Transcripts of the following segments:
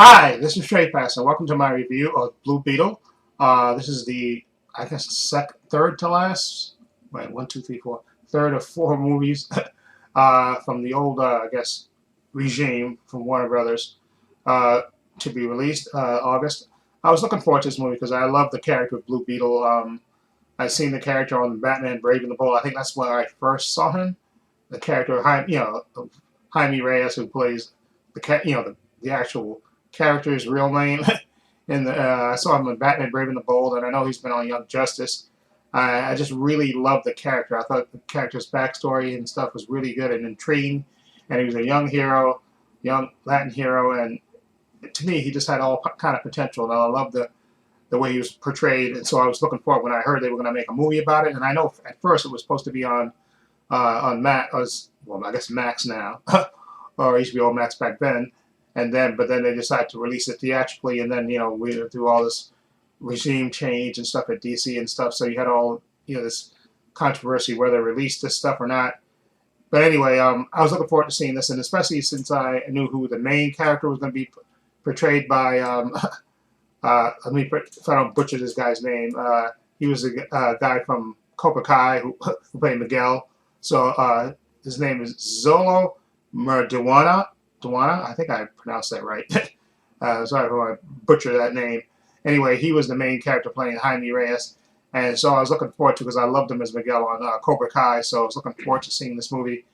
Hi, this is Trey Pass, and welcome to my review of Blue Beetle. This is the, I guess, third to last, wait, one, two, three, four, third of four movies from the old, I guess, regime from Warner Brothers uh, to be released August. I was looking forward to this movie because I love the character of Blue Beetle. I've seen the character on Batman Brave and the Bold. I think that's where I first saw him. The character of Jaime Reyes, who plays the actual character's real name. And I saw him in Batman Brave and the Bold, and I know he's been on Young Justice. I just really loved the character. I thought the character's backstory and stuff was really good and intriguing. And he was a young hero, young Latin hero, and to me, he just had all kind of potential. And I loved the way he was portrayed. And so I was looking forward when I heard they were going to make a movie about it. And I know at first it was supposed to be on Max, well, I guess Max now, or HBO Max back then, but then they decided to release it theatrically, and then we went through all this regime change and stuff at DC and stuff, so you had all this controversy whether they released this stuff or not. But anyway, I was looking forward to seeing this, and especially since I knew who the main character was going to be portrayed by. Let me if I don't butcher this guy's name. He was a guy from Cobra Kai who played Miguel. So his name is Zolo Murduana. I think I pronounced that right. Sorry if I butcher that name. Anyway, he was the main character playing Jaime Reyes. And so I was looking forward to because I loved him as Miguel on Cobra Kai. So I was looking forward to seeing this movie.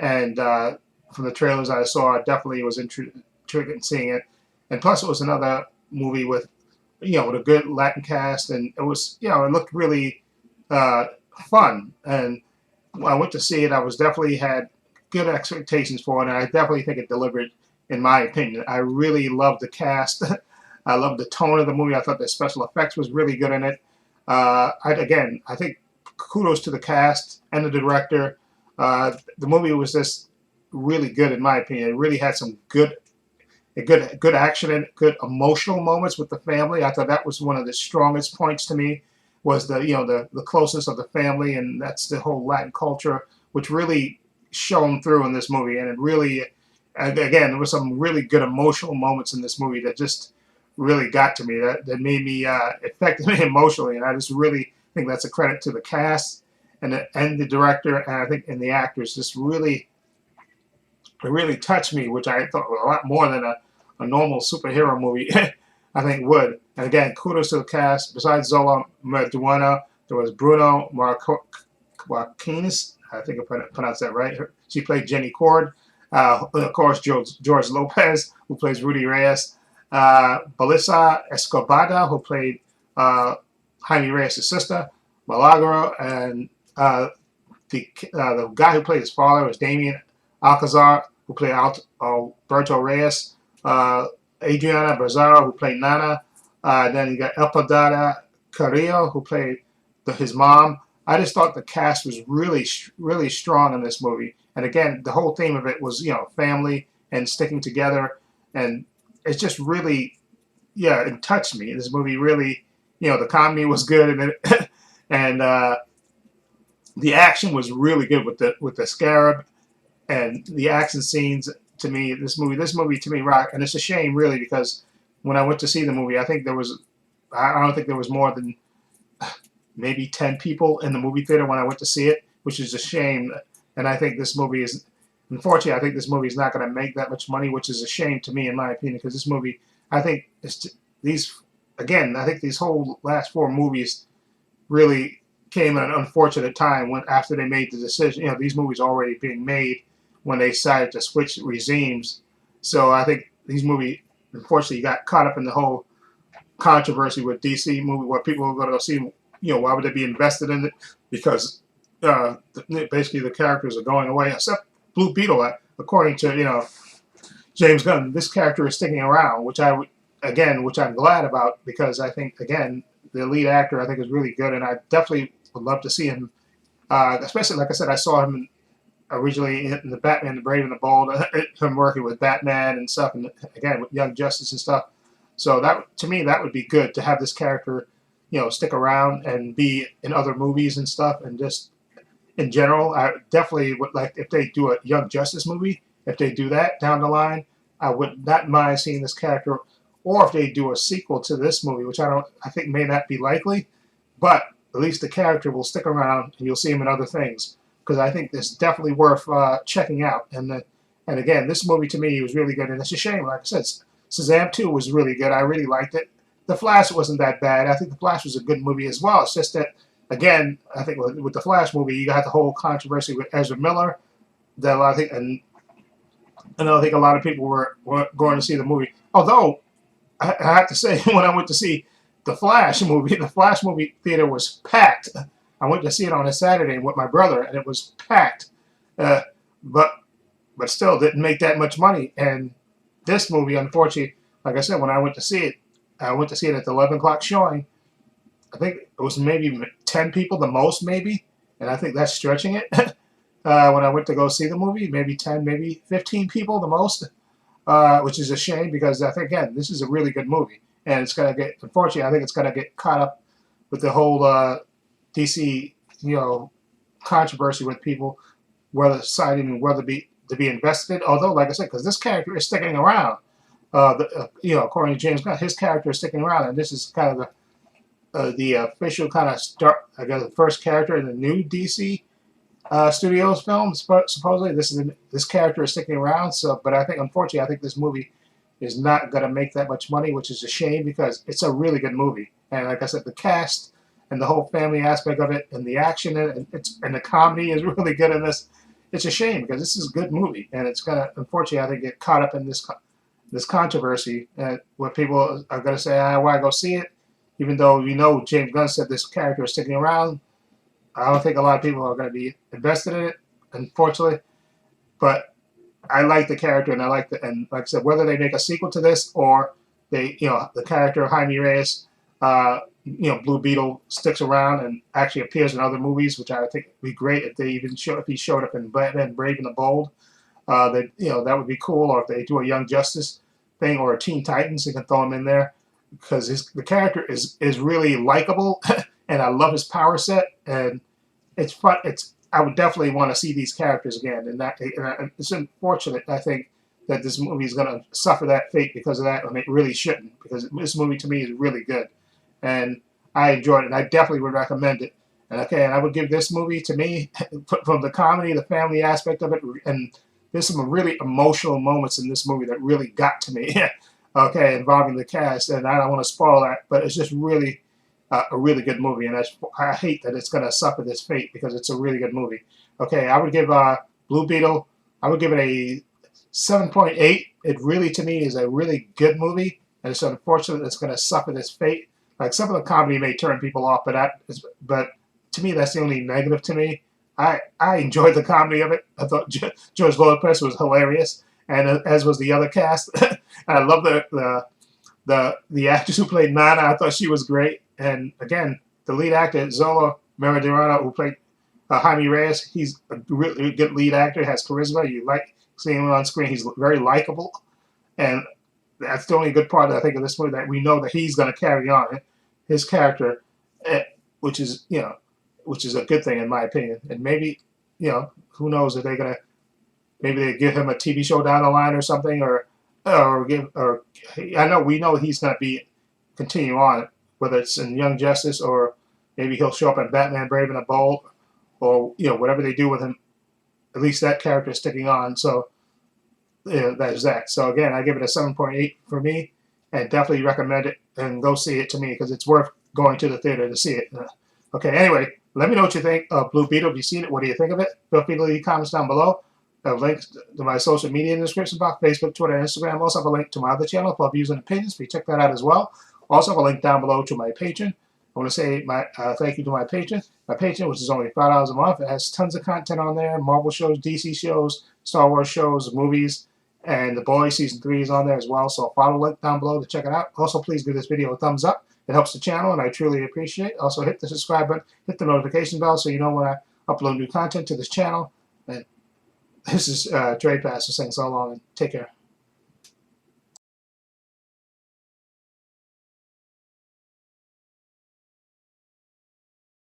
And from the trailers I saw, I definitely was intrigued in seeing it. And plus, it was another movie with a good Latin cast. And it was, it looked really fun. And when I went to see it, I was definitely had good expectations for it, and I definitely think it delivered, in my opinion. I really loved the cast. I loved the tone of the movie. I thought the special effects was really good in it. I think kudos to the cast and the director. The movie was just really good, in my opinion. It really had some good action and good emotional moments with the family. I thought that was one of the strongest points to me was the closeness of the family, and that's the whole Latin culture, which really shone through in this movie. And it really, again, there were some really good emotional moments in this movie that just really got to me, that made me affected me emotionally. And I just really think that's a credit to the cast and the director, and I think and the actors. Just really, it really touched me, which I thought was a lot more than a normal superhero movie. I think would. And again, kudos to the cast. Besides Zola Merduana, there was Bruno Marquez. I think I pronounced that right. She played Jenny Cord. Of course, George Lopez, who plays Rudy Reyes. Belissa Escobar, who played Jaime Reyes' sister. Milagro, and the guy who played his father was Damien Alcazar, who played Alberto Reyes. Adriana Brazzaro, who played Nana. Then you got Elpadada Carrillo, who played his mom. I just thought the cast was really, really strong in this movie. And again, the whole theme of it was, family and sticking together. And it's just really, it touched me. This movie really, the comedy was good, and the action was really good with the scarab and the action scenes. To me, this movie to me rocked, and it's a shame really because when I went to see the movie, I don't think there was more than maybe 10 people in the movie theater when I went to see it, which is a shame. And I think this movie is, unfortunately, I think this movie is not going to make that much money, which is a shame to me, in my opinion, because this movie, I think I think these whole last four movies really came at an unfortunate time after they made the decision. These movies are already being made when they decided to switch regimes. So I think these movies, unfortunately, got caught up in the whole controversy with DC movie, where people are going to see, why would they be invested in it? Because basically the characters are going away, except Blue Beetle. According to James Gunn, this character is sticking around, which I'm glad about, because I think again the lead actor I think is really good, and I definitely would love to see him. Especially, like I said, I saw him originally in the Batman, the Brave and the Bold, him working with Batman and stuff, and again with Young Justice and stuff. So that, to me, that would be good to have this character, stick around and be in other movies and stuff, and just in general, I definitely would like if they do a Young Justice movie. If they do that down the line, I would not mind seeing this character, or if they do a sequel to this movie, which I think may not be likely, but at least the character will stick around and you'll see him in other things, because I think this is definitely worth checking out. And again, this movie to me was really good, and it's a shame. Like I said, Shazam 2 was really good. I really liked it. The Flash wasn't that bad. I think The Flash was a good movie as well. It's just that, again, I think with the Flash movie, you got the whole controversy with Ezra Miller. That I think, and I think a lot of people were going to see the movie. Although I have to say, when I went to see the Flash movie theater was packed. I went to see it on a Saturday with my brother, and it was packed. Uh, but still didn't make that much money. And this movie, unfortunately, like I said, when I went to see it, I went to see it at the 11 o'clock showing. I think it was maybe 10 people, the most maybe, and I think that's stretching it. When I went to go see the movie, maybe 10, maybe 15 people, the most, which is a shame because I think, again, this is a really good movie. And it's going to get, unfortunately, I think it's going to get caught up with the whole DC, controversy with people, whether deciding whether to be invested. Although, like I said, because this character is sticking around. According to James Gunn, his character is sticking around, and this is kind of the official kind of start. I guess the first character in the new DC Studios film. Supposedly, this character is sticking around. So, but I think, unfortunately, I think this movie is not going to make that much money, which is a shame because it's a really good movie. And like I said, the cast and the whole family aspect of it, and the action and the comedy is really good in this. It's a shame because this is a good movie, and it's gonna, unfortunately, I think, get caught up in this controversy, where people are going to say, why go see it? Even though James Gunn said this character is sticking around, I don't think a lot of people are going to be invested in it, unfortunately. But I like the character, and and like I said, whether they make a sequel to this or the character Jaime Reyes, Blue Beetle sticks around and actually appears in other movies, which I think would be great if he showed up in Batman Brave and the Bold. That would be cool. Or if they do a Young Justice thing or a Teen Titans, they can throw him in there because the character is really likable, and I love his power set, and it's fun. I would definitely want to see these characters again, and it's unfortunate, I think, that this movie is going to suffer that fate because of that, and it really shouldn't, because this movie to me is really good, and I enjoyed it, and I definitely would recommend it. And I would give this movie, to me, from the comedy, the family aspect of it, and there's some really emotional moments in this movie that really got to me, involving the cast, and I don't want to spoil that, but it's just really a really good movie, and I hate that it's going to suffer this fate because it's a really good movie. I would give Blue Beetle, I would give it a 7.8. It really, to me, is a really good movie, and it's unfortunate it's going to suffer this fate. Like, some of the comedy may turn people off, but to me, that's the only negative to me. I enjoyed the comedy of it. I thought George Lopez was hilarious, and as was the other cast. And I love the actress who played Nana. I thought she was great. And again, the lead actor, Zola Meridiano, who played Jaime Reyes, he's a really good lead actor, has charisma. You like seeing him on screen. He's very likable. And that's the only good part, I think, of this movie, that we know that he's going to carry on his character, which is a good thing in my opinion. And maybe, who knows if they're going to, maybe they give him a TV show down the line or something, we know he's going to continue on, whether it's in Young Justice or maybe he'll show up in Batman Brave and the Bold, or whatever they do with him. At least that character is sticking on. So there's that. So again, I give it a 7.8 for me, and definitely recommend it and go see it to me because it's worth going to the theater to see it. Anyway, let me know what you think of Blue Beetle. If you've seen it, what do you think of it? Feel free to leave comments down below. I have links to my social media in the description box, Facebook, Twitter, and Instagram. I also have a link to my other channel, Club Views and Opinions. Please check that out as well. Also have a link down below to my Patreon. I want to say thank you to my Patreon. My Patreon, which is only $5 a month. It has tons of content on there. Marvel shows, DC shows, Star Wars shows, movies, and The Boys Season 3 is on there as well. So follow the link down below to check it out. Also, please give this video a thumbs up. It helps the channel, and I truly appreciate it. Also, hit the subscribe button, hit the notification bell so you know when I upload new content to this channel. And this is Dre Pastor saying so long, and take care.